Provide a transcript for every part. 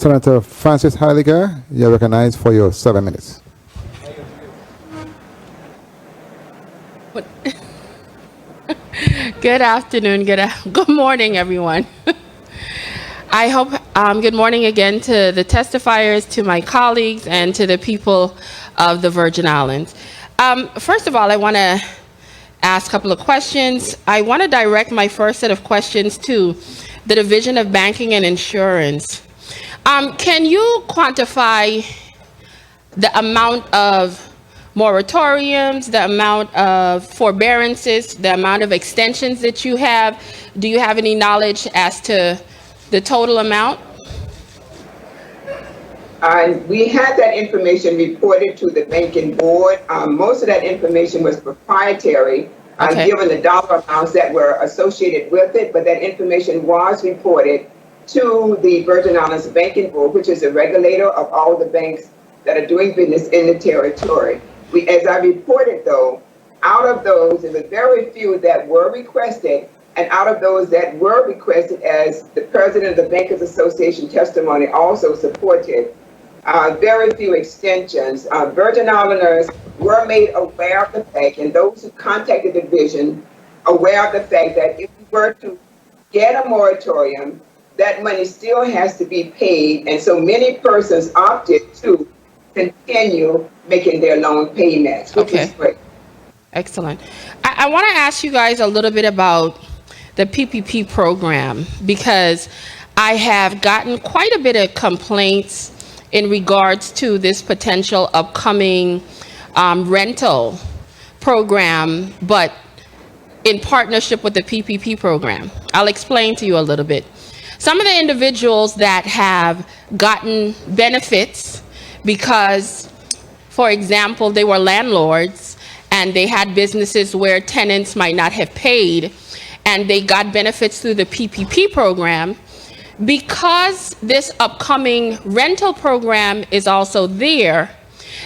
Senator Francis Heyliger, you're recognized for your 7 minutes. Good afternoon, good morning, everyone. I hope, good morning again to the testifiers, to my colleagues, and to the people of the Virgin Islands. First of all, I want to ask a couple of questions. I want to direct my first set of questions to the Division of Banking and Insurance. Can you quantify the amount of moratoriums, the amount of forbearances, the amount of extensions that you have? Do you have any knowledge as to the total amount? We had that information reported to the banking board. Most of that information was proprietary, given the dollar amounts that were associated with it, but that information was reported to the Virgin Islands Banking Board, which is a regulator of all the banks that are doing business in the territory. As I reported, though, out of those, there were very few that were requested, and out of those that were requested, as the president of the Bankers Association testimony also supported, very few extensions. Virgin Islanders were made aware of the fact, and those who contacted the division aware of the fact that if we were to get a moratorium, that money still has to be paid, and so many persons opted to continue making their loan payments, which is great. Excellent. I want to ask you guys a little bit about the PPP program, because I have gotten quite a bit of complaints in regards to this potential upcoming rental program, but in partnership with the PPP program. I'll explain to you a little bit. Some of the individuals that have gotten benefits because, for example, they were landlords and they had businesses where tenants might not have paid, and they got benefits through the PPP program. Because this upcoming rental program is also there,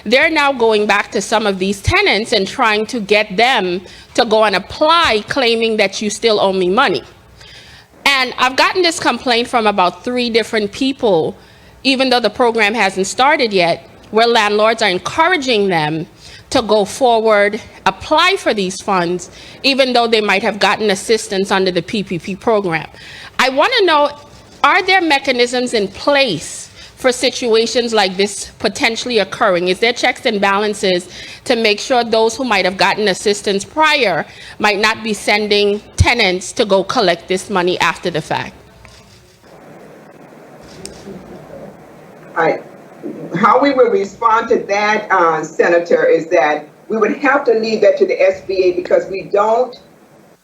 they're now going back to some of these tenants and trying to get them to go and apply, claiming that you still owe me money. And I've gotten this complaint from about 3 different people, even though the program hasn't started yet, where landlords are encouraging them to go forward, apply for these funds, even though they might have gotten assistance under the PPP program. I want to know, are there mechanisms in place for situations like this potentially occurring? Is there checks and balances to make sure those who might have gotten assistance prior might not be sending tenants to go collect this money after the fact? How we would respond to that, Senator, is that we would have to leave that to the SBA, because we don't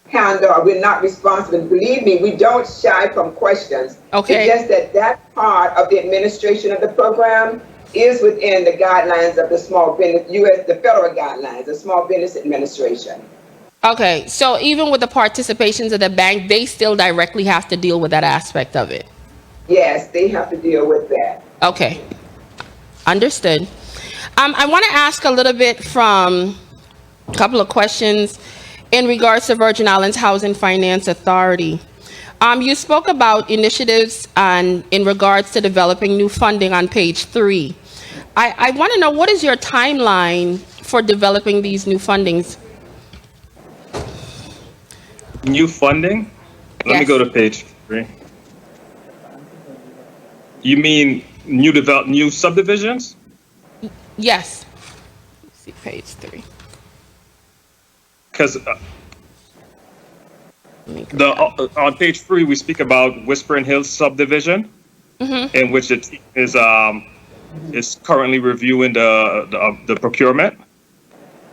handle, we're not responsible. Believe me, we don't shy from questions. Okay. It's just that part of the administration of the program is within the guidelines of the small business, the federal guidelines, the Small Business Administration. Okay, so even with the participations of the bank, they still directly have to deal with that aspect of it? Yes, they have to deal with that. Okay, understood. I want to ask a little bit from a couple of questions in regards to Virgin Islands Housing Finance Authority. You spoke about initiatives in regards to developing new funding on page 3. I want to know, what is your timeline for developing these new fundings? New funding? Let me go to page 3. You mean new subdivisions? Yes. Let's see, page 3. Because on page 3 we speak about Whispering Hills subdivision, in which it is currently reviewing the procurement.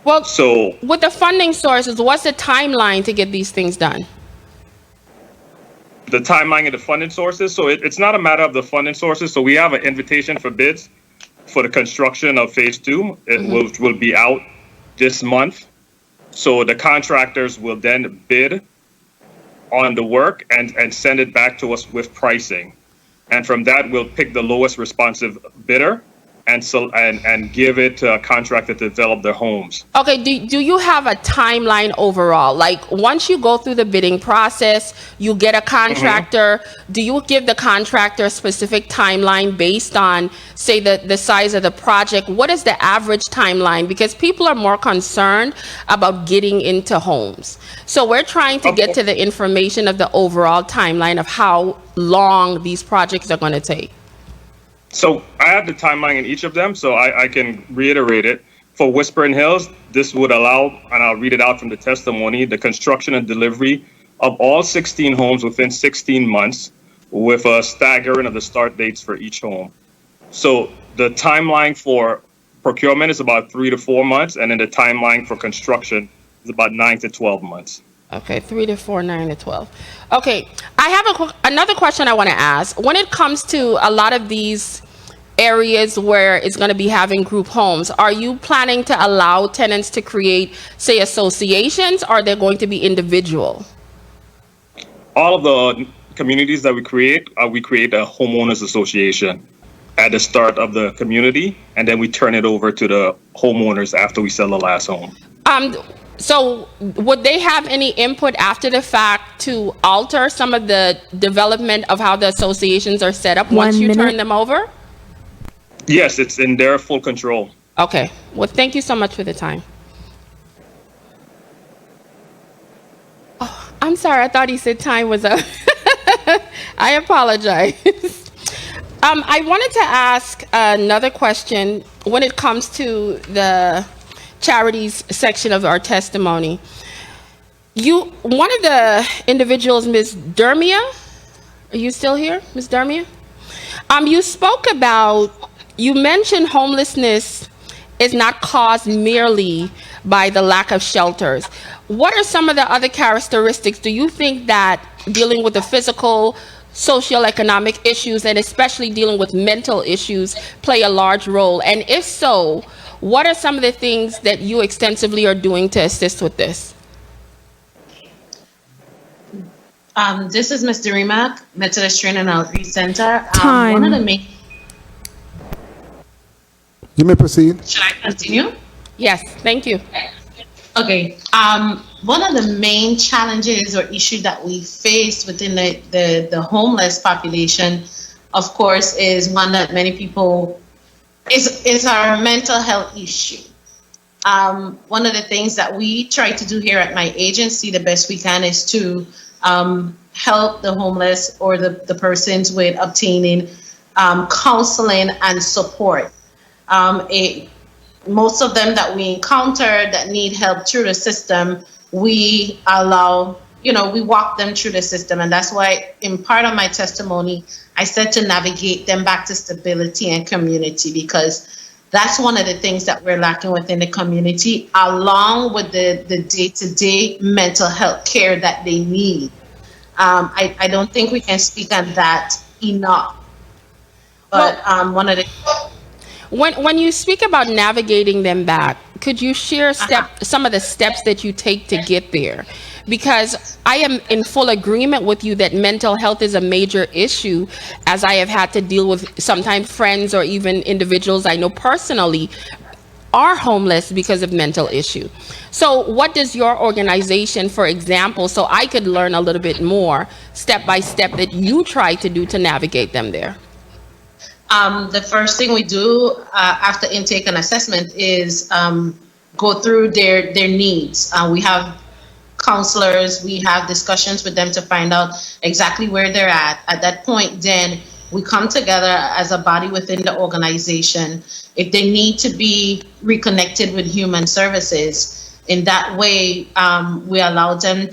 Well, so with the funding sources, what's the timeline to get these things done? The timeline of the funding sources. So it's not a matter of the funding sources. So we have an invitation for bids for the construction of phase 2, which will be out this month. So the contractors will then bid on the work and send it back to us with pricing. And from that, we'll pick the lowest responsive bidder and give it to a contractor to develop their homes. Okay, do you have a timeline overall? Like, once you go through the bidding process, you get a contractor, do you give the contractor a specific timeline based on, say, the size of the project? What is the average timeline? Because people are more concerned about getting into homes. So we're trying to get to the information of the overall timeline of how long these projects are going to take. So I have the timeline in each of them, so I can reiterate it. For Whispering Hills, this would allow, and I'll read it out from the testimony, the construction and delivery of all 16 homes within 16 months with a staggering of the start dates for each home. So the timeline for procurement is about 3 to 4 months, and then the timeline for construction is about 9 to 12 months. Okay, 3 to 4, 9 to 12. Okay, I have another question I want to ask. When it comes to a lot of these areas where it's going to be having group homes, are you planning to allow tenants to create, say, associations, or they're going to be individual? All of the communities that we create a homeowners association at the start of the community, and then we turn it over to the homeowners after we sell the last home. So would they have any input after the fact to alter some of the development of how the associations are set up once you turn them over? Yes, it's in their full control. Okay. Well, thank you so much for the time. Oh, I'm sorry. I thought he said time was up. I apologize. I wanted to ask another question when it comes to the Charities section of our testimony. One of the individuals, Ms. Dermia, are you still here, Ms. Dermia? You mentioned homelessness is not caused merely by the lack of shelters. What are some of the other characteristics? Do you think that dealing with the physical, socioeconomic issues, and especially dealing with mental issues, play a large role? And if so, what are some of the things that you extensively are doing to assist with this? This is Ms. Derimac, Methodist Training and Outreach Center. Time. One of the main. You may proceed. Should I continue? Yes, thank you. Okay. One of the main challenges or issues that we face within the homeless population, of course, is one that many people is our mental health issue. One of the things that we try to do here at my agency the best we can is to help the homeless or the persons with obtaining counseling and support. Most of them that we encounter that need help through the system, we walk them through the system. And that's why in part of my testimony, I said to navigate them back to stability and community, because that's one of the things that we're lacking within the community, along with the day-to-day mental health care that they need. I don't think we can speak on that enough. But one of the... When you speak about navigating them back, could you share some of the steps that you take to get there? Because I am in full agreement with you that mental health is a major issue, as I have had to deal with sometimes friends or even individuals I know personally are homeless because of mental issue. So what does your organization, for example, so I could learn a little bit more step by step that you try to do to navigate them there? The first thing we do after intake and assessment is go through their needs. We have counselors, we have discussions with them to find out exactly where they're at. At that point, then we come together as a body within the organization. If they need to be reconnected with human services, in that way, we allow them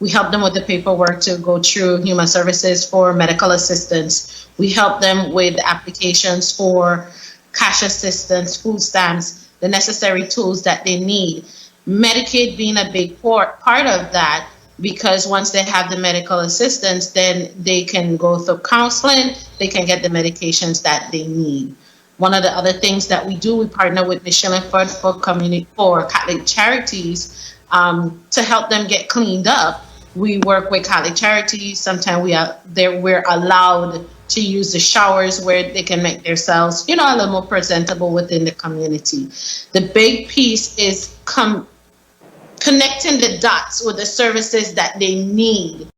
we help them with the paperwork to go through human services for medical assistance. We help them with applications for cash assistance, food stamps, the necessary tools that they need. Medicaid being a big part of that, because once they have the medical assistance, then they can go through counseling, they can get the medications that they need. One of the other things that we do, we partner with Michelle and Ford for Catholic Charities to help them get cleaned up. We work with Catholic Charities. Sometimes we're allowed to use the showers where they can make themselves, you know, a little more presentable within the community. The big piece is connecting the dots with the services that they need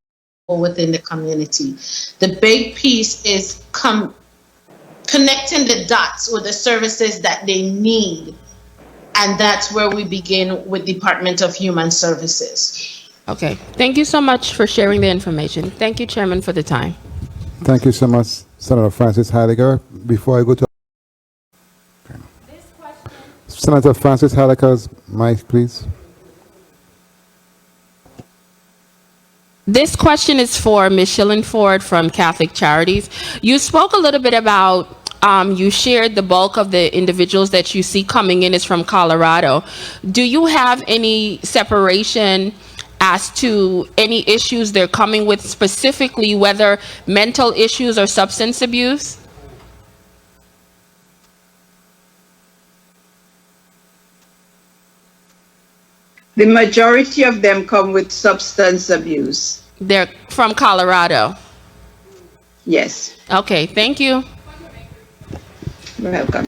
within the community. The big piece is connecting the dots with the services that they need. And that's where we begin with Department of Human Services. Okay. Thank you so much for sharing the information. Thank you, Chairman, for the time. Thank you so much, Senator Francis Heyliger. Before I go to Senator Francis Heyliger's mic, please. This question is for Ms. Shillingford from Catholic Charities. You spoke a little bit about, you shared the bulk of the individuals that you see coming in is from Colorado. Do you have any separation as to any issues they're coming with, specifically whether mental issues or substance abuse? The majority of them come with substance abuse. They're from Colorado. Yes. Okay, thank you. Welcome.